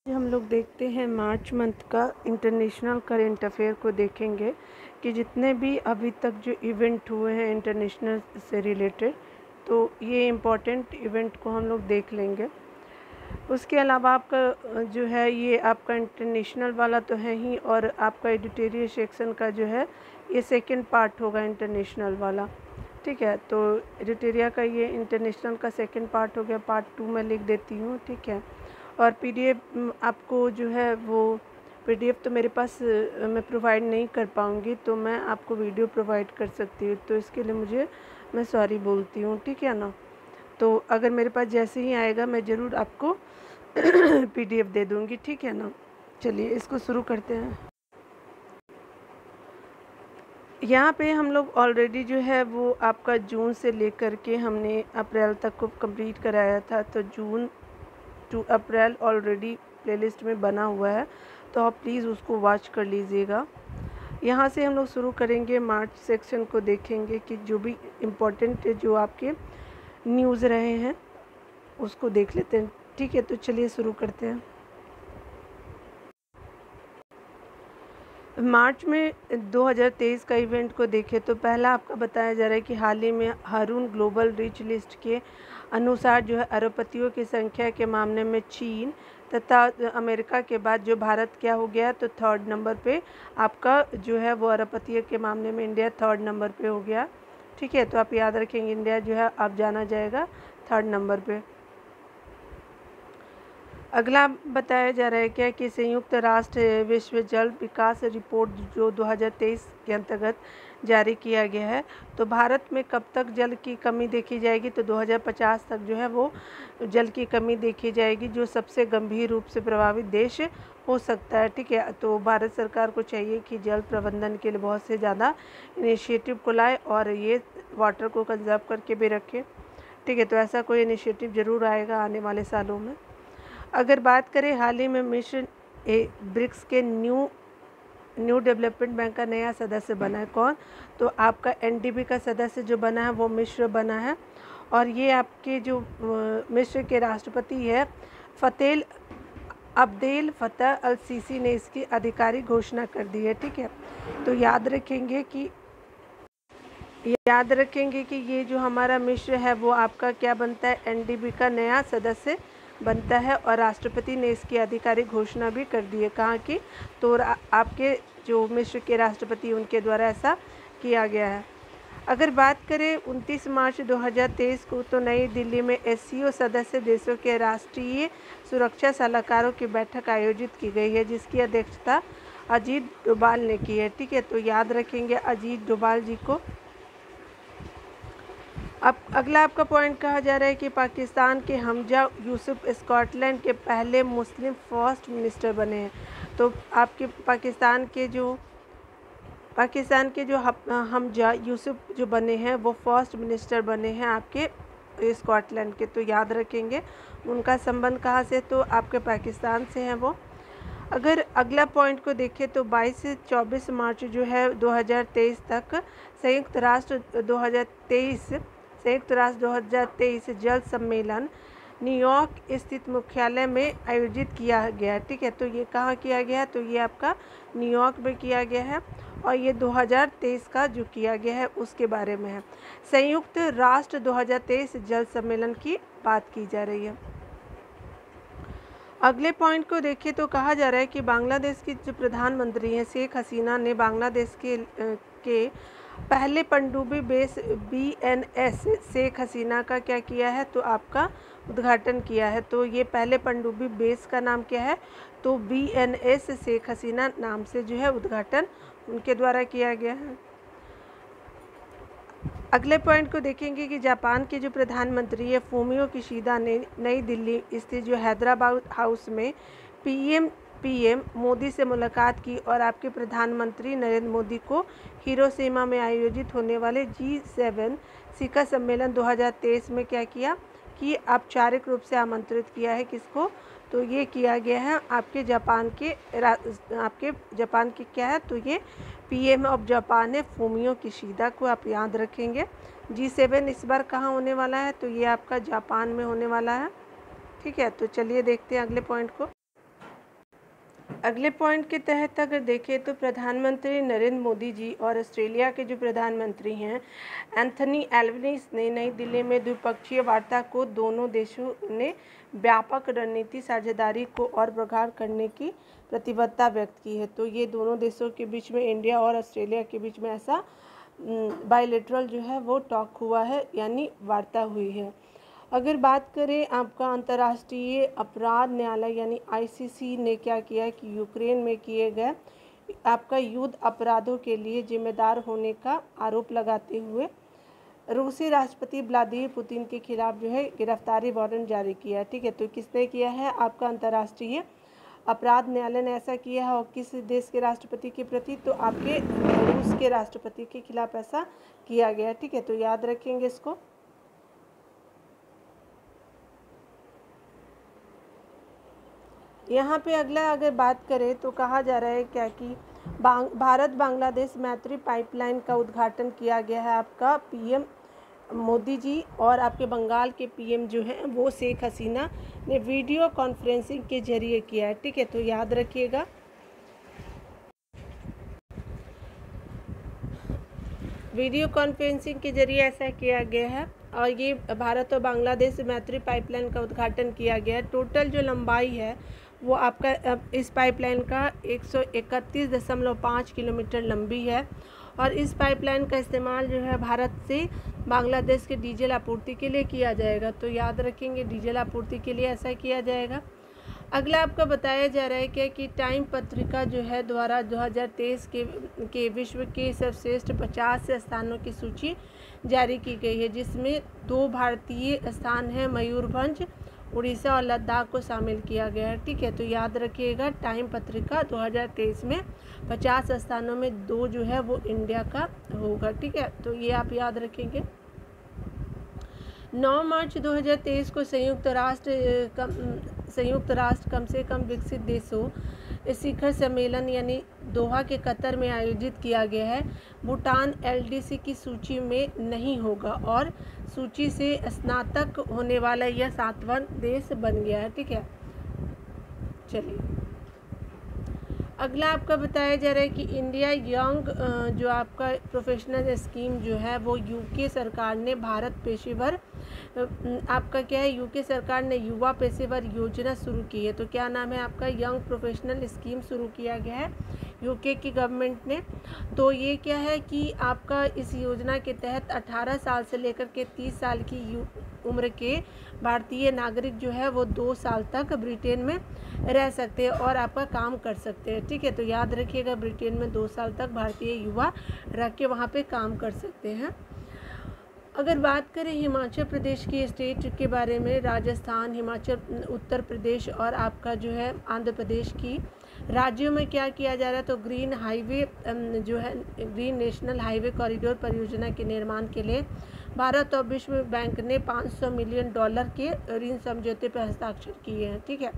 हम लोग देखते हैं मार्च मंथ का इंटरनेशनल करेंट अफेयर को देखेंगे कि जितने भी अभी तक जो इवेंट हुए हैं इंटरनेशनल से रिलेटेड, तो ये इम्पोर्टेंट इवेंट को हम लोग देख लेंगे। उसके अलावा आपका जो है ये आपका इंटरनेशनल वाला तो है ही, और आपका एडिटोरियल सेक्शन का जो है ये सेकंड पार्ट होगा इंटरनेशनल वाला। ठीक है, तो एडिटोरियल का ये इंटरनेशनल का सेकंड पार्ट हो गया। पार्ट 2 मैं लिख देती हूँ। ठीक है, और पीडीएफ आपको जो है वो पीडीएफ तो मेरे पास मैं प्रोवाइड नहीं कर पाऊँगी, तो मैं आपको वीडियो प्रोवाइड कर सकती हूँ, तो इसके लिए मैं सॉरी बोलती हूँ। ठीक है ना, तो अगर मेरे पास जैसे ही आएगा मैं ज़रूर आपको पीडीएफ दे दूँगी। ठीक है ना, चलिए इसको शुरू करते हैं। यहाँ पे हम लोग ऑलरेडी जो है वो आपका जून से लेकर के हमने अप्रैल तक को कंप्लीट कराया था, तो जून टू अप्रैल ऑलरेडी प्लेलिस्ट में बना हुआ है, तो आप प्लीज़ उसको वॉच कर लीजिएगा। यहाँ से हम लोग शुरू करेंगे, मार्च सेक्शन को देखेंगे कि जो भी इम्पोर्टेंट जो आपके न्यूज़ रहे हैं उसको देख लेते हैं। ठीक है, तो चलिए शुरू करते हैं। मार्च में 2023 का इवेंट को देखें तो पहला आपका बताया जा रहा है कि हाल ही में हारून ग्लोबल रिच लिस्ट के अनुसार जो है अरबपतियों की संख्या के मामले में चीन तथा अमेरिका के बाद जो भारत क्या हो गया, तो थर्ड नंबर पे आपका जो है वो अरबपतियों के मामले में इंडिया थर्ड नंबर पे हो गया। ठीक है, तो आप याद रखेंगे इंडिया जो है अब जाना जाएगा थर्ड नंबर पे। अगला बताया जा रहा है क्या कि संयुक्त राष्ट्र विश्व जल विकास रिपोर्ट जो 2023 के अंतर्गत जारी किया गया है, तो भारत में कब तक जल की कमी देखी जाएगी, तो 2050 तक जो है वो जल की कमी देखी जाएगी, जो सबसे गंभीर रूप से प्रभावित देश हो सकता है। ठीक है, तो भारत सरकार को चाहिए कि जल प्रबंधन के लिए बहुत से ज़्यादा इनिशिएटिव को लाए और ये वाटर को कंजर्व करके भी रखें। ठीक है, तो ऐसा कोई इनिशिएटिव ज़रूर आएगा आने वाले सालों में। अगर बात करें हाल ही में मिशन ब्रिक्स के न्यू डेवलपमेंट बैंक का नया सदस्य बना है कौन, तो आपका एनडीबी का सदस्य जो बना है वो मिस्र बना है, और ये आपके जो मिस्र के राष्ट्रपति है अब्देल फतह अल सीसी ने इसकी आधिकारिक घोषणा कर दी है। ठीक है, तो याद रखेंगे कि ये जो हमारा मिस्र है वो आपका क्या बनता है, एनडीबी का नया सदस्य बनता है, और राष्ट्रपति ने इसकी आधिकारिक घोषणा भी कर दी है। कहाँ की, तो आपके जो मिस्र के राष्ट्रपति उनके द्वारा ऐसा किया गया है। अगर बात करें 29 मार्च 2023 को, तो नई दिल्ली में एससीओ सदस्य देशों के राष्ट्रीय सुरक्षा सलाहकारों की बैठक आयोजित की गई है, जिसकी अध्यक्षता अजीत डोभाल ने की है। ठीक है, तो याद रखेंगे अजीत डोभाल जी को। अब अगला आपका पॉइंट कहा जा रहा है कि पाकिस्तान के हमजा यूसुफ स्कॉटलैंड के पहले मुस्लिम फर्स्ट मिनिस्टर बने हैं, तो आपके पाकिस्तान के जो हमजा यूसुफ जो बने हैं वो फर्स्ट मिनिस्टर बने हैं आपके स्कॉटलैंड के, तो याद रखेंगे उनका संबंध कहाँ से, तो आपके पाकिस्तान से हैं वो। अगर अगला पॉइंट को देखें तो 22 से 24 मार्च जो है 2023 तक संयुक्त राष्ट्र 2023 जल सम्मेलन न्यूयॉर्क स्थित मुख्यालय में आयोजित किया गया। ठीक है, तो ये कहाँ किया गया, तो ये आपका न्यूयॉर्क में किया गया है, और ये 2023 का जो किया गया है उसके बारे में है। संयुक्त राष्ट्र 2023 जल सम्मेलन की बात की जा रही है। अगले पॉइंट को देखें तो कहा जा रहा है कि बांग्लादेश की जो प्रधानमंत्री हैं शेख हसीना ने बांग्लादेश के पहले पनडुब्बी बेस बीएनएस शेख हसीना का क्या किया है, तो आपका उद्घाटन किया है। तो ये पहले पनडुब्बी बेस का नाम क्या है, तो बीएनएस शेख हसीना नाम से जो है उद्घाटन उनके द्वारा किया गया है। अगले पॉइंट को देखेंगे कि जापान के जो प्रधानमंत्री है फूमियो किशिदा ने नई दिल्ली स्थित जो हैदराबाद हाउस में पीएम मोदी से मुलाकात की, और आपके प्रधानमंत्री नरेंद्र मोदी को हिरोशिमा में आयोजित होने वाले G7 शिखर सम्मेलन 2023 में क्या किया कि औपचारिक रूप से आमंत्रित किया है। किसको, तो ये किया गया है आपके जापान के क्या है, तो ये पीएम ऑफ जापान है फूमियो किशिदा को आप याद रखेंगे। G7 इस बार कहाँ होने वाला है, तो ये आपका जापान में होने वाला है। ठीक है, तो चलिए देखते हैं अगले पॉइंट को। अगले पॉइंट के तहत अगर देखें तो प्रधानमंत्री नरेंद्र मोदी जी और ऑस्ट्रेलिया के जो प्रधानमंत्री हैं एंथनी एल्बनीज़ ने नई दिल्ली में द्विपक्षीय वार्ता को दोनों देशों ने व्यापक रणनीति साझेदारी को और प्रगाढ़ करने की प्रतिबद्धता व्यक्त की है। तो ये दोनों देशों के बीच में, इंडिया और ऑस्ट्रेलिया के बीच में ऐसा बायलैटरल जो है वो टॉक हुआ है, यानी वार्ता हुई है। अगर बात करें आपका अंतर्राष्ट्रीय अपराध न्यायालय यानी आईसीसी ने क्या किया कि यूक्रेन में किए गए आपका युद्ध अपराधों के लिए जिम्मेदार होने का आरोप लगाते हुए रूसी राष्ट्रपति व्लादिमीर पुतिन के खिलाफ जो है गिरफ्तारी वारंट जारी किया है। ठीक है, तो किसने किया है? आपका अंतर्राष्ट्रीय अपराध न्यायालय ने ऐसा किया है। और किस देश के राष्ट्रपति के प्रति? तो आपके रूस के राष्ट्रपति के खिलाफ ऐसा किया गया। ठीक है, तो याद रखेंगे इसको। यहाँ पे अगला अगर बात करें तो कहा जा रहा है क्या कि भारत बांग्लादेश मैत्री पाइपलाइन का उद्घाटन किया गया है आपका पीएम मोदी जी और आपके बंगाल के पीएम जो हैं वो शेख हसीना ने वीडियो कॉन्फ्रेंसिंग के जरिए किया है। ठीक है, तो याद रखिएगा। वीडियो कॉन्फ्रेंसिंग के जरिए ऐसा किया गया है और ये भारत और बांग्लादेश मैत्री पाइपलाइन का उद्घाटन किया गया है। टोटल जो लंबाई है वो आपका इस पाइपलाइन का 131.5 किलोमीटर लंबी है और इस पाइपलाइन का इस्तेमाल जो है भारत से बांग्लादेश के डीजल आपूर्ति के लिए किया जाएगा। तो याद रखेंगे, डीजल आपूर्ति के लिए ऐसा किया जाएगा। अगला आपका बताया जा रहा है क्या कि टाइम पत्रिका जो है द्वारा 2023 के विश्व के सर्वश्रेष्ठ 50 स्थानों की सूची जारी की गई है, जिसमें 2 भारतीय स्थान हैं, मयूरभंज उड़ीसा और लद्दाख को शामिल किया गया है। ठीक है, तो याद रखिएगा टाइम पत्रिका 2023 में 50 स्थानों में 2 जो है वो इंडिया का होगा। ठीक है, तो ये आप याद रखेंगे। 9 मार्च 2023 को संयुक्त राष्ट्र कम से कम विकसित देशों शिखर सम्मेलन यानी दोहा के कतर में आयोजित किया गया है। भूटान एलडीसी की सूची में नहीं होगा और सूची से स्नातक होने वाला यह 7वां देश बन गया है। ठीक है, चलिए अगला आपका बताया जा रहा है कि इंडिया यंग जो आपका प्रोफेशनल स्कीम जो है वो यूके सरकार ने भारत पेशेवर आपका क्या है, यूके सरकार ने युवा पेशेवर योजना शुरू की है। तो क्या नाम है आपका? यंग प्रोफेशनल स्कीम शुरू किया गया है यूके की गवर्नमेंट ने। तो ये क्या है कि आपका इस योजना के तहत 18 साल से लेकर के 30 साल की उम्र के भारतीय नागरिक जो है वो 2 साल तक ब्रिटेन में रह सकते हैं और आपका काम कर सकते हैं। ठीक है, तो याद रखिएगा ब्रिटेन में 2 साल तक भारतीय युवा रह के वहाँ पे काम कर सकते हैं। अगर बात करें हिमाचल प्रदेश की स्टेट के बारे में, राजस्थान, हिमाचल, उत्तर प्रदेश और आपका जो है आंध्र प्रदेश की राज्यों में क्या किया जा रहा है, तो ग्रीन हाईवे जो है ग्रीन नेशनल हाईवे कॉरिडोर परियोजना के निर्माण के लिए भारत और विश्व बैंक ने $500 मिलियन के ऋण समझौते पर हस्ताक्षर किए हैं। ठीक है,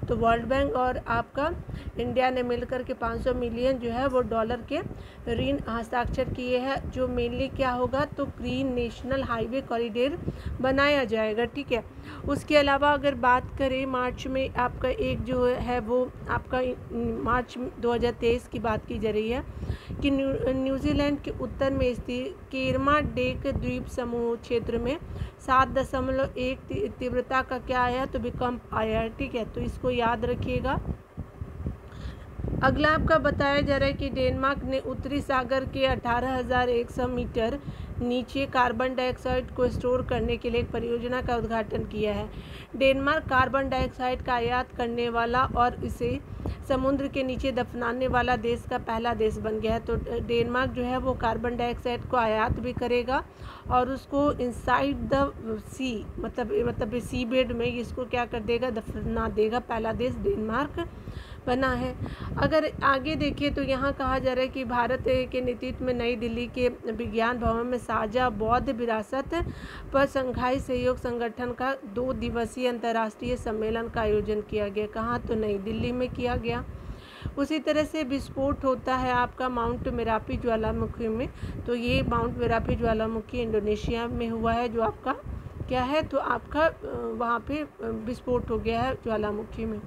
तो वर्ल्ड बैंक और आपका इंडिया ने मिलकर के 500 मिलियन जो है वो डॉलर के ऋण हस्ताक्षर किए हैं, जो मेनली क्या होगा तो ग्रीन नेशनल हाईवे कॉरिडोर बनाया जाएगा। ठीक है, उसके अलावा अगर बात करें मार्च में आपका एक जो है वो आपका मार्च 2023 की बात की जा रही है कि न्यूजीलैंड के उत्तर में स्थित केरमाडेक द्वीप समूह क्षेत्र में 7.1 तीव्रता का क्या आया तो भूकंप आया है। ठीक है, तो इसको याद रखिएगा। अगला आपका बताया जा रहा है कि डेनमार्क ने उत्तरी सागर के 18,100 मीटर नीचे कार्बन डाइऑक्साइड को स्टोर करने के लिए एक परियोजना का उद्घाटन किया है। डेनमार्क कार्बन डाइऑक्साइड का आयात करने वाला और इसे समुद्र के नीचे दफनाने वाला देश का पहला देश बन गया है। तो डेनमार्क जो है वो कार्बन डाइऑक्साइड को आयात भी करेगा और उसको इनसाइड द सी मतलब सी बेड में इसको क्या कर देगा, दफना देगा। पहला देश डेनमार्क बना है। अगर आगे देखिए तो यहाँ कहा जा रहा है कि भारत के नेतृत्व में नई दिल्ली के विज्ञान भवन में साझा बौद्ध विरासत पर शंघाई सहयोग संगठन का 2 दिवसीय अंतर्राष्ट्रीय सम्मेलन का आयोजन किया गया। कहाँ? तो नई दिल्ली में किया गया। उसी तरह से विस्फोट होता है आपका माउंट मेरापी ज्वालामुखी में। तो ये माउंट मेरापी ज्वालामुखी इंडोनेशिया में हुआ है, जो आपका क्या है तो आपका वहाँ पे विस्फोट हो गया है ज्वालामुखी में।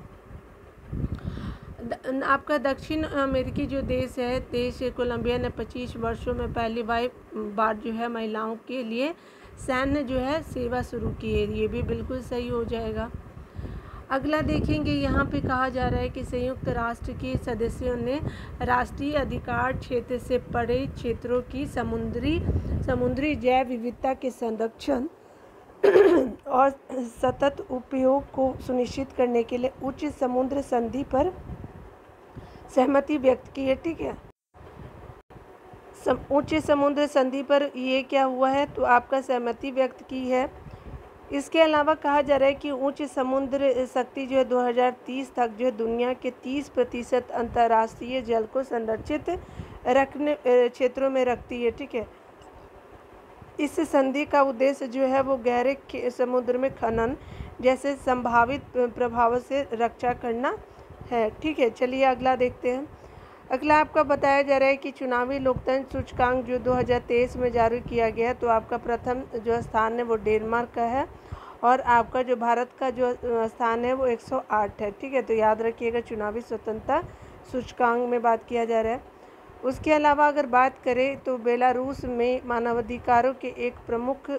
आपका दक्षिण अमेरिकी जो देश कोलंबिया ने 25 वर्षों में पहली बार जो है महिलाओं के लिए सैन्य जो है सेवा शुरू की है। ये भी बिल्कुल सही हो जाएगा। अगला देखेंगे, यहाँ पे कहा जा रहा है कि संयुक्त राष्ट्र के सदस्यों ने राष्ट्रीय अधिकार क्षेत्र से परे क्षेत्रों की समुद्री जैव विविधता के संरक्षण और सतत उपयोग को सुनिश्चित करने के लिए उच्च समुद्र संधि पर सहमति व्यक्त की है। ठीक है, उच्च समुद्र संधि पर ये क्या हुआ है, तो आपका सहमति व्यक्त की है। इसके अलावा कहा जा रहा है कि उच्च समुद्र शक्ति जो है 2030 तक जो है दुनिया के 30% अंतर्राष्ट्रीय जल को संरक्षित रखने क्षेत्रों में रखती है। ठीक है, इस संधि का उद्देश्य जो है वो गहरे समुद्र में खनन जैसे संभावित प्रभावों से रक्षा करना है। ठीक है, चलिए अगला देखते हैं। अगला आपका बताया जा रहा है कि चुनावी लोकतंत्र सूचकांक जो 2023 में जारी किया गया है, तो आपका प्रथम जो स्थान है वो डेनमार्क का है और आपका जो भारत का जो स्थान है वो 108 है। ठीक है, तो याद रखिएगा चुनावी स्वतंत्रता सूचकांक में बात किया जा रहा है। उसके अलावा अगर बात करें तो बेलारूस में मानवाधिकारों के एक प्रमुख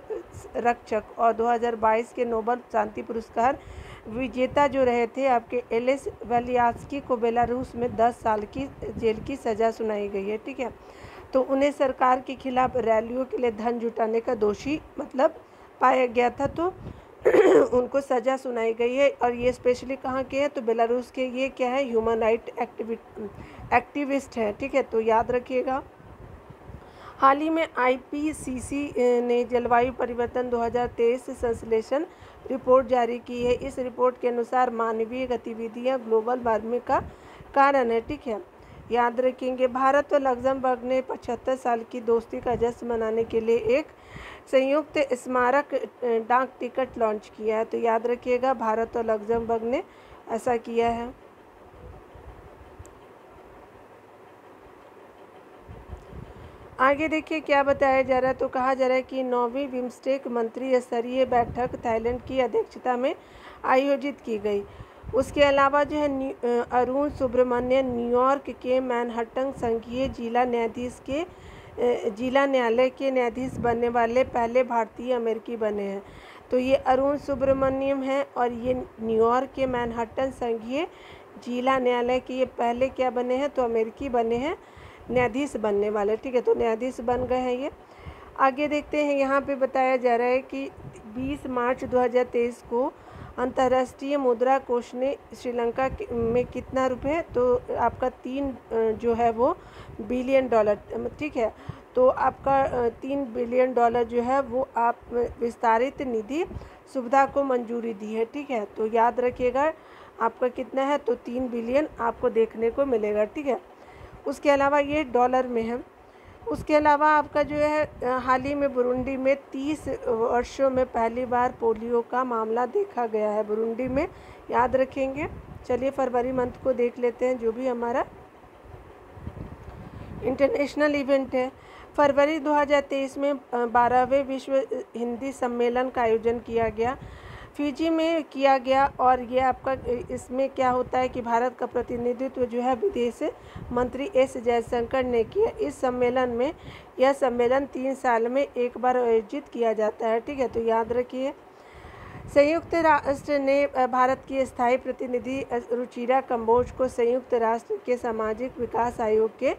रक्षक और 2022 के नोबेल शांति पुरस्कार विजेता जो रहे थे आपके एलेस वेलियास्की को बेलारूस में 10 साल की जेल की सज़ा सुनाई गई है। ठीक है, तो उन्हें सरकार के खिलाफ रैलियों के लिए धन जुटाने का दोषी पाया गया था, तो उनको सज़ा सुनाई गई है। और ये स्पेशली कहाँ के हैं, तो बेलारूस के ये क्या है, ह्यूमन राइट एक्टिविस्ट है। ठीक है, तो याद रखिएगा। हाल ही में IPCC ने जलवायु परिवर्तन 2023 संश्लेषण रिपोर्ट जारी की है। इस रिपोर्ट के अनुसार मानवीय गतिविधियां ग्लोबल वार्मिंग का कारण है। ठीक है, याद रखेंगे। भारत और लग्जमबर्ग ने 75 साल की दोस्ती का जश्न मनाने के लिए एक संयुक्त स्मारक डाक टिकट लॉन्च किया है। तो याद रखिएगा भारत और लग्जमबर्ग ने ऐसा किया है। आगे देखिए क्या बताया जा रहा है, तो कहा जा रहा है कि 9वीं बिम्स्टेक मंत्री स्तरीय बैठक थाईलैंड की अध्यक्षता में आयोजित की गई। उसके अलावा जो है अरुण सुब्रमण्यन न्यूयॉर्क के मैनहट्टन संघीय जिला न्यायालय के न्यायाधीश बनने वाले पहले भारतीय अमेरिकी बने हैं। तो ये अरुण सुब्रमण्यम हैं और ये न्यूयॉर्क के मैनहट्टन संघीय जिला न्यायालय के ये पहले क्या बने हैं, तो अमेरिकी बने हैं न्यायाधीश बनने वाले। ठीक है, तो न्यायाधीश बन गए हैं ये। आगे देखते हैं, यहाँ पे बताया जा रहा है कि 20 मार्च 2023 को अंतर्राष्ट्रीय मुद्रा कोष ने श्रीलंका में कितना रुपए, तो आपका 3 जो है वो बिलियन डॉलर। ठीक है, तो आपका 3 बिलियन डॉलर जो है वो आप विस्तारित निधि सुविधा को मंजूरी दी है। ठीक है, तो याद रखिएगा आपका कितना है, तो 3 बिलियन आपको देखने को मिलेगा। ठीक है, उसके अलावा ये डॉलर में है। उसके अलावा आपका जो है हाल ही में बुरुंडी में 30 वर्षों में पहली बार पोलियो का मामला देखा गया है बुरुंडी में, याद रखेंगे। चलिए फरवरी मंथ को देख लेते हैं, जो भी हमारा इंटरनेशनल इवेंट है। फरवरी 2023 में 12वें विश्व हिंदी सम्मेलन का आयोजन किया गया, फिजी में किया गया। और ये आपका इसमें क्या होता है कि भारत का प्रतिनिधित्व जो है विदेश मंत्री S जयशंकर ने किया। इस सम्मेलन में यह सम्मेलन 3 साल में एक बार आयोजित किया जाता है। ठीक है, तो याद रखिए। संयुक्त राष्ट्र ने भारत की स्थायी प्रतिनिधि रुचिरा कंबोज को संयुक्त राष्ट्र के सामाजिक विकास आयोग के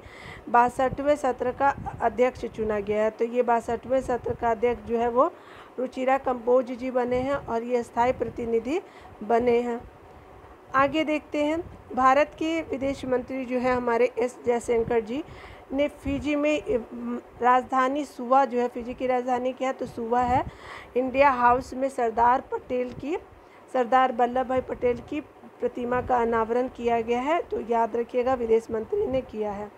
62वें सत्र का अध्यक्ष चुना गया है। तो ये 62वें सत्र का अध्यक्ष जो है वो रुचिरा कंबोज जी बने हैं और ये स्थायी प्रतिनिधि बने हैं। आगे देखते हैं, भारत के विदेश मंत्री जो है हमारे S जयशंकर जी ने फिजी में राजधानी सुवा जो है, फिजी की राजधानी क्या है, तो सुवा है, इंडिया हाउस में सरदार वल्लभ भाई पटेल की प्रतिमा का अनावरण किया गया है। तो याद रखिएगा विदेश मंत्री ने किया है।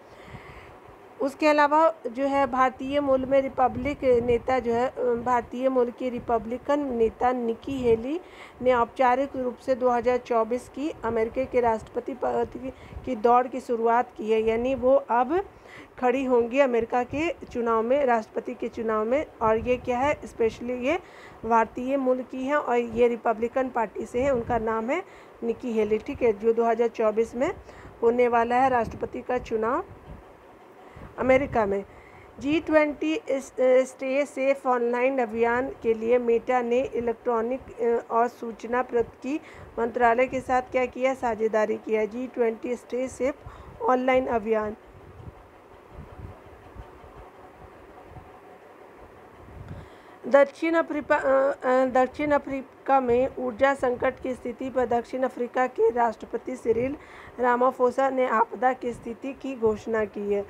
उसके अलावा जो है भारतीय मूल में रिपब्लिक नेता जो है भारतीय मूल की रिपब्लिकन नेता निकी हेली ने औपचारिक रूप से 2024 की अमेरिका के राष्ट्रपति पद की दौड़ की शुरुआत की है। यानी वो अब खड़ी होंगी अमेरिका के चुनाव में, राष्ट्रपति के चुनाव में। और ये क्या है, स्पेशली ये भारतीय मूल की हैं और ये रिपब्लिकन पार्टी से है। उनका नाम है निकी हेली, ठीक है, जो 2024 में होने वाला है राष्ट्रपति का चुनाव अमेरिका में। G20 स्टे सेफ ऑनलाइन अभियान के लिए मेटा ने इलेक्ट्रॉनिक और सूचना प्रौद्योगिकी मंत्रालय के साथ क्या किया, साझेदारी किया। G20 स्टे सेफ ऑनलाइन अभियान। दक्षिण अफ्रीका में ऊर्जा संकट की स्थिति पर दक्षिण अफ्रीका के राष्ट्रपति सिरिल रामाफोसा ने आपदा की स्थिति की घोषणा की है।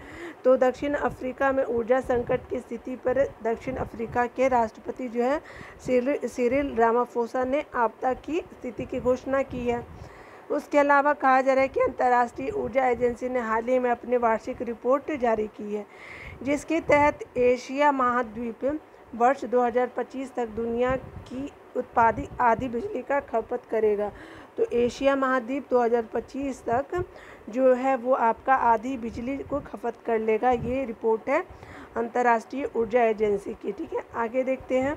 तो दक्षिण अफ्रीका में ऊर्जा संकट की स्थिति पर दक्षिण अफ्रीका के राष्ट्रपति जो है सिरिल रामाफोसा ने आपदा की स्थिति की घोषणा की है। उसके अलावा कहा जा रहा है कि अंतर्राष्ट्रीय ऊर्जा एजेंसी ने हाल ही में अपनी वार्षिक रिपोर्ट जारी की है, जिसके तहत एशिया महाद्वीप वर्ष 2025 तक दुनिया की उत्पादित आधी बिजली का खपत करेगा। तो एशिया महाद्वीप 2025 तक जो है वो आपका आधी बिजली को खपत कर लेगा। ये रिपोर्ट है अंतर्राष्ट्रीय ऊर्जा एजेंसी की, ठीक है। आगे देखते हैं।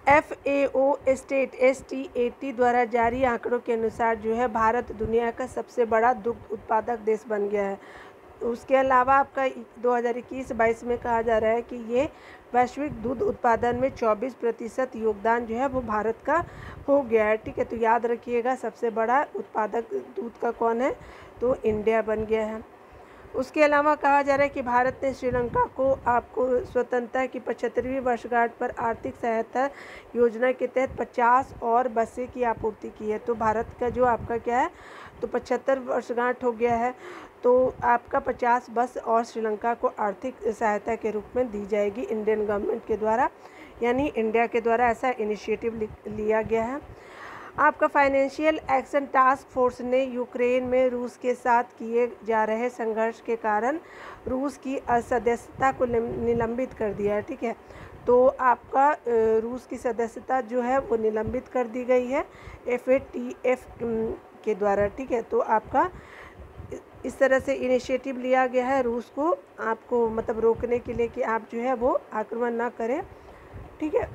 FAO स्टेट STAT द्वारा जारी आंकड़ों के अनुसार जो है भारत दुनिया का सबसे बड़ा दुग्ध उत्पादक देश बन गया है। उसके अलावा आपका 2021-22 में कहा जा रहा है कि ये वैश्विक दूध उत्पादन में 24% योगदान जो है वो भारत का हो गया है, ठीक है। तो याद रखिएगा सबसे बड़ा उत्पादक दूध का कौन है, तो इंडिया बन गया है। उसके अलावा कहा जा रहा है कि भारत ने श्रीलंका को आपको स्वतंत्रता की 75वीं वर्षगांठ पर आर्थिक सहायता योजना के तहत 50 और बसें की आपूर्ति की है। तो भारत का जो आपका क्या है, तो 75 वर्षगांठ हो गया है, तो आपका 50 बस और श्रीलंका को आर्थिक सहायता के रूप में दी जाएगी इंडियन गवर्नमेंट के द्वारा, यानी इंडिया के द्वारा ऐसा इनिशिएटिव लिया गया है। आपका फाइनेंशियल एक्शन टास्क फोर्स ने यूक्रेन में रूस के साथ किए जा रहे संघर्ष के कारण रूस की सदस्यता को निलंबित कर दिया है, ठीक है। तो आपका रूस की सदस्यता जो है वो निलंबित कर दी गई है FATF के द्वारा, ठीक है। तो आपका इस तरह से इनिशिएटिव लिया गया है रूस को आपको मतलब रोकने के लिए कि आप जो है वो आक्रमण ना करें, ठीक है।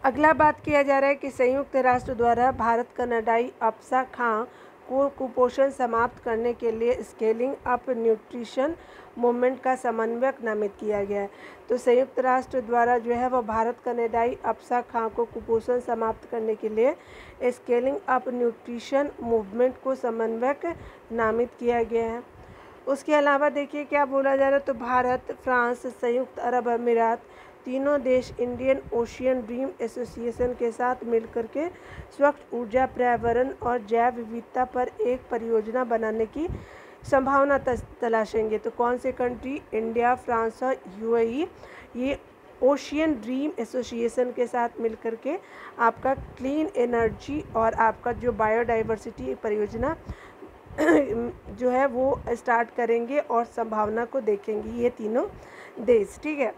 अगला बात किया जा रहा है कि संयुक्त राष्ट्र द्वारा भारत कनाडाई अप्सा खां को कुपोषण समाप्त करने के लिए स्केलिंग अप न्यूट्रिशन मूवमेंट का समन्वयक नामित किया गया है। तो संयुक्त राष्ट्र द्वारा जो है वह भारत कनाडाई अप्सा खां को कुपोषण समाप्त करने के लिए स्केलिंग अप न्यूट्रिशन मूवमेंट को समन्वयक नामित किया गया है। उसके अलावा देखिए क्या बोला जा रहा है, तो भारत, फ्रांस, संयुक्त अरब अमीरात तीनों देश इंडियन ओशियन ड्रीम एसोसिएशन के साथ मिलकर के स्वच्छ ऊर्जा, पर्यावरण और जैव विविधता पर एक परियोजना बनाने की संभावना तलाशेंगे। तो कौन से कंट्री, इंडिया, फ्रांस और UAE, ये ओशियन ड्रीम एसोसिएशन के साथ मिलकर के आपका क्लीन एनर्जी और आपका जो बायोडाइवर्सिटी परियोजना जो है वो स्टार्ट करेंगे और संभावना को देखेंगे ये तीनों देश, ठीक है।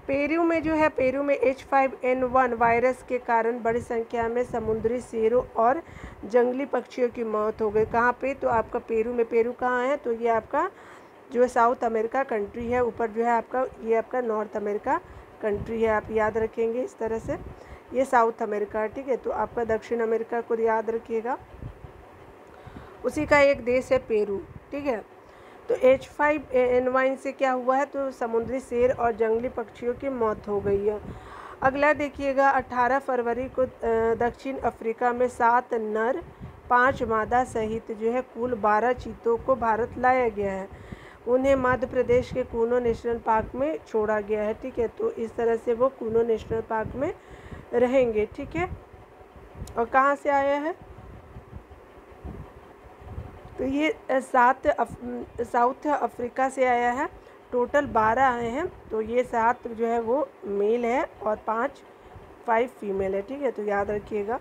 पेरू में जो है, पेरू में H5N1 वायरस के कारण बड़ी संख्या में समुद्री शेरों और जंगली पक्षियों की मौत हो गई। कहाँ पे, तो आपका पेरू में। पेरू कहाँ है, तो ये आपका जो है साउथ अमेरिका कंट्री है। ऊपर जो है आपका ये आपका नॉर्थ अमेरिका कंट्री है, आप याद रखेंगे इस तरह से, ये साउथ अमेरिका, ठीक है। तो आपका दक्षिण अमेरिका को याद रखिएगा, उसी का एक देश है पेरू, ठीक है। तो H5N1 से क्या हुआ है, तो समुद्री शेर और जंगली पक्षियों की मौत हो गई है। अगला देखिएगा, 18 फरवरी को दक्षिण अफ्रीका में 7 नर 5 मादा सहित जो है कुल 12 चीतों को भारत लाया गया है। उन्हें मध्य प्रदेश के कूनो नेशनल पार्क में छोड़ा गया है, ठीक है। तो इस तरह से वो कूनो नेशनल पार्क में रहेंगे, ठीक है। और कहाँ से आया है, तो ये साउथ अफ्रीका से आया है। टोटल 12 आए हैं, तो ये 7 जो है वो मेल है और 5 फीमेल है, ठीक है। तो याद रखिएगा।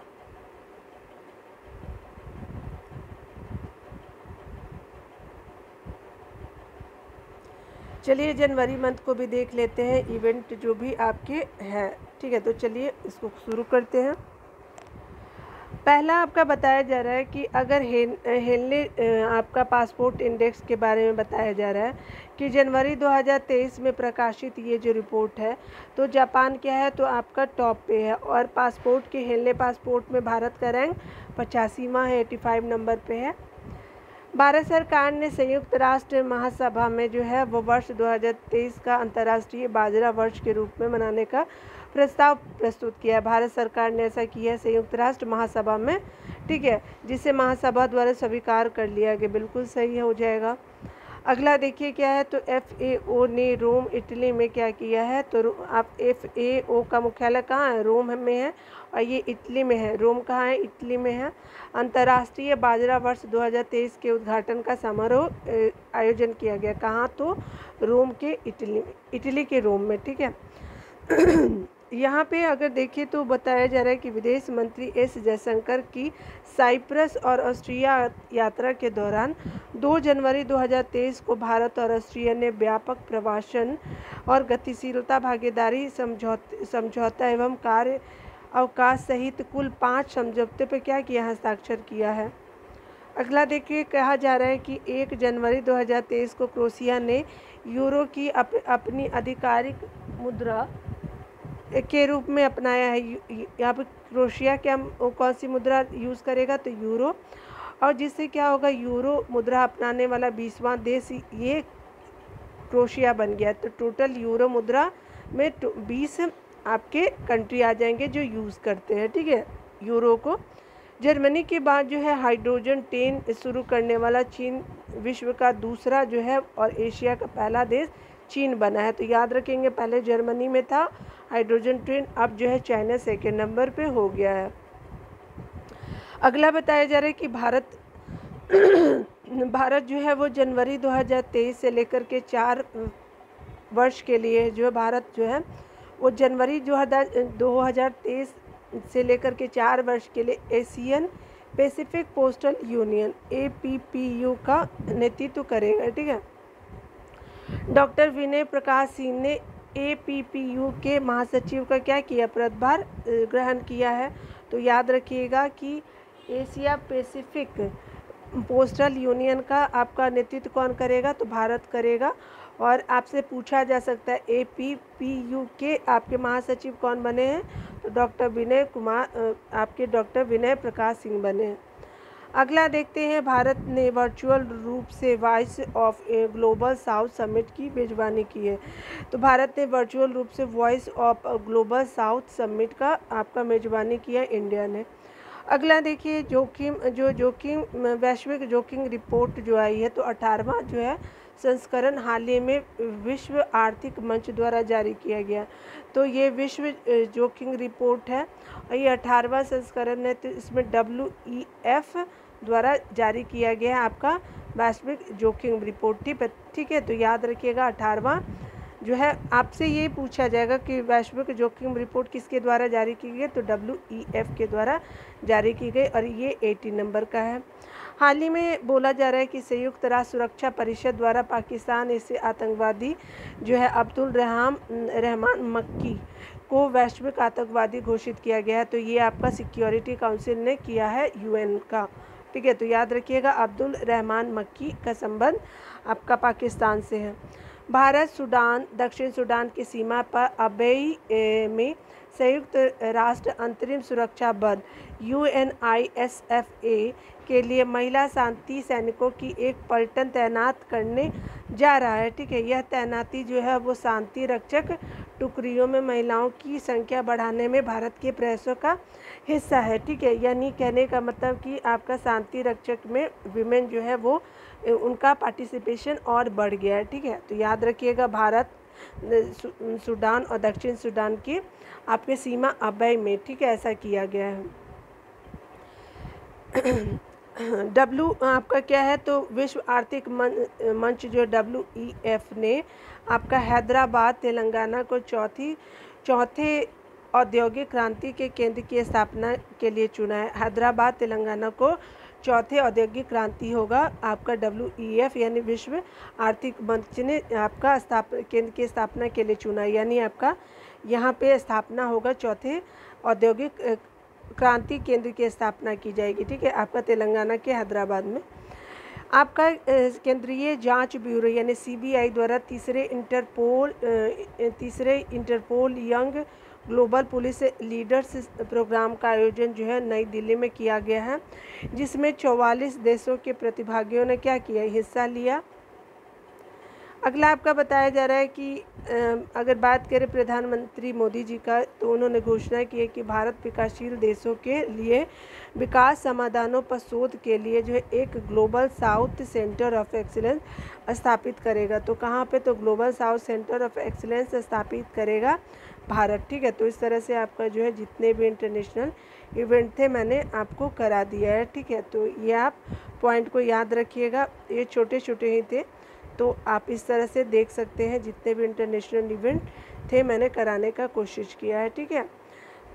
चलिए जनवरी मंथ को भी देख लेते हैं, इवेंट जो भी आपके हैं, ठीक है। तो चलिए इसको शुरू करते हैं। पहला आपका बताया जा रहा है कि अगर हेनले आपका पासपोर्ट इंडेक्स के बारे में बताया जा रहा है कि जनवरी 2023 में प्रकाशित ये जो रिपोर्ट है, तो जापान क्या है, तो आपका टॉप पे है। और पासपोर्ट के हेनले पासपोर्ट में भारत का रैंक 85वां है, 85 नंबर पे है। भारत सरकार ने संयुक्त राष्ट्र महासभा में जो है वो वर्ष 2023 का अंतर्राष्ट्रीय बाजरा वर्ष के रूप में मनाने का प्रस्ताव प्रस्तुत किया है। भारत सरकार ने ऐसा किया है संयुक्त राष्ट्र महासभा में, ठीक है, जिसे महासभा द्वारा स्वीकार कर लिया गया। बिल्कुल सही हो जाएगा। अगला देखिए क्या है, तो FAO ने रोम इटली में क्या किया है, तो आप FAO का मुख्यालय कहाँ है, रोम में है, और ये इटली में है। रोम कहाँ है, इटली में है। अंतर्राष्ट्रीय बाजरा वर्ष 2023 के उद्घाटन का समारोह आयोजन किया गया। कहाँ, तो रोम के इटली के रोम में, ठीक है। यहाँ पे अगर देखें तो बताया जा रहा है कि विदेश मंत्री एस जयशंकर की साइप्रस और ऑस्ट्रिया यात्रा के दौरान 2 जनवरी 2023 को भारत और ऑस्ट्रिया ने व्यापक प्रवासन और गतिशीलता भागीदारी समझौता एवं कार्य अवकाश सहित कुल 5 समझौते पर क्या किया, हस्ताक्षर किया है। अगला देखिए, कहा जा रहा है कि 1 जनवरी 2023 को क्रोएशिया ने यूरो की अपनी आधिकारिक मुद्रा के रूप में अपनाया है। यहाँ पर क्रोएशिया क्या कौन सी मुद्रा यूज़ करेगा, तो यूरो। और जिससे क्या होगा, यूरो मुद्रा अपनाने वाला 20वां देश ये क्रोएशिया बन गया। तो टोटल यूरो मुद्रा में 20 आपके कंट्री आ जाएंगे जो यूज़ करते हैं, ठीक है, यूरो को। जर्मनी के बाद जो है हाइड्रोजन ट्रेन शुरू करने वाला चीन विश्व का दूसरा जो है और एशिया का पहला देश चीन बना है। तो याद रखेंगे, पहले जर्मनी में था हाइड्रोजन ट्रेन, अब जो है चाइना सेकेंड नंबर पे हो गया है। अगला बताया जा रहा है कि भारत जो है वो जनवरी 2023 से लेकर के 4 वर्ष के लिए जो है भारत जो है वो जनवरी 2023 से लेकर के 4 वर्ष के लिए Asian Pacific postal union APPU का नेतृत्व करेगा, ठीक है। डॉक्टर विनय प्रकाश सिंह ने APPU के महासचिव का क्या किया, पदभार ग्रहण किया है। तो याद रखिएगा कि एशिया पैसिफिक पोस्टल यूनियन का आपका नेतृत्व कौन करेगा, तो भारत करेगा। और आपसे पूछा जा सकता है APPU के आपके महासचिव कौन बने हैं, तो डॉक्टर विनय प्रकाश सिंह बने हैं। अगला देखते हैं, भारत ने वर्चुअल रूप से voice of a global south summit की मेजबानी की है। तो भारत ने वर्चुअल रूप से voice of global south summit का आपका मेजबानी किया इंडिया ने। अगला देखिए, वैश्विक जोखिम रिपोर्ट जो आई है, तो 18वां जो है संस्करण हाल ही में विश्व आर्थिक मंच द्वारा जारी किया गया। तो ये विश्व जोखिम रिपोर्ट है और ये 18वां संस्करण है। तो इसमें WEF द्वारा जारी किया गया है आपका वैश्विक जोखिम रिपोर्ट, ठीक है। तो याद रखिएगा 18वां जो है, आपसे ये पूछा जाएगा कि वैश्विक जोखिम रिपोर्ट किसके द्वारा जारी की गई, तो WEF के द्वारा जारी की गई और ये 80 नंबर का है। हाल ही में बोला जा रहा है कि संयुक्त राष्ट्र सुरक्षा परिषद द्वारा पाकिस्तान से आतंकवादी जो है अब्दुल रहमान मक्की को वैश्विक आतंकवादी घोषित किया गया है। तो ये आपका सिक्योरिटी काउंसिल ने किया है, UN का, ठीक है। तो याद रखिएगा अब्दुल रहमान मक्की का संबंध आपका पाकिस्तान से है। भारत सूडान दक्षिण सूडान की सीमा पर अबेई में संयुक्त राष्ट्र अंतरिम सुरक्षा बल UNISFA के लिए महिला शांति सैनिकों की एक पलटन तैनात करने जा रहा है, ठीक है। यह तैनाती जो है वो शांति रक्षक टुकड़ियों में महिलाओं की संख्या बढ़ाने में भारत के प्रयासों का हिस्सा है, ठीक है। यानी कहने का मतलब कि आपका शांति रक्षक में विमेन जो है वो उनका पार्टिसिपेशन और बढ़ गया है, ठीक है। तो याद रखिएगा भारत सूडान और दक्षिण सूडान की आपके सीमा अबेई में, ठीक है, ऐसा किया गया है। आपका क्या है, तो विश्व आर्थिक मंच जो WEF ने आपका हैदराबाद तेलंगाना को चौथे औद्योगिक क्रांति के केंद्र की स्थापना के लिए चुना है। हैदराबाद तेलंगाना को चौथे औद्योगिक क्रांति होगा आपका WEF यानी विश्व आर्थिक मंच ने आपका केंद्र की स्थापना के लिए चुना, यानी आपका यहाँ पे स्थापना होगा चौथे औद्योगिक क्रांति केंद्र की स्थापना की जाएगी। ठीक है, आपका तेलंगाना के हैदराबाद में। आपका केंद्रीय जांच ब्यूरो यानी सीबीआई द्वारा तीसरे Interpol young global police leaders programme का आयोजन जो है नई दिल्ली में किया गया है, जिसमें 44 देशों के प्रतिभागियों ने क्या किया, हिस्सा लिया। अगला आपका बताया जा रहा है कि अगर बात करें प्रधानमंत्री मोदी जी का, तो उन्होंने घोषणा की है कि भारत विकासशील देशों के लिए विकास समाधानों पर शोध के लिए जो है एक global south centre of excellence स्थापित करेगा। तो कहाँ पे, तो global south centre of excellence स्थापित करेगा भारत। ठीक है, तो इस तरह से आपका जो है जितने भी इंटरनेशनल इवेंट थे मैंने आपको करा दिया है। ठीक है, तो ये आप पॉइंट को याद रखिएगा, ये छोटे छोटे ही थे, तो आप इस तरह से देख सकते हैं जितने भी इंटरनेशनल इवेंट थे मैंने कराने का कोशिश किया है। ठीक है,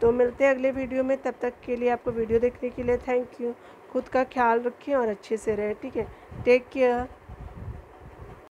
तो मिलते हैं अगले वीडियो में, तब तक के लिए आपको वीडियो देखने के लिए थैंक यू। खुद का ख्याल रखें और अच्छे से रहें। ठीक है, टेक केयर।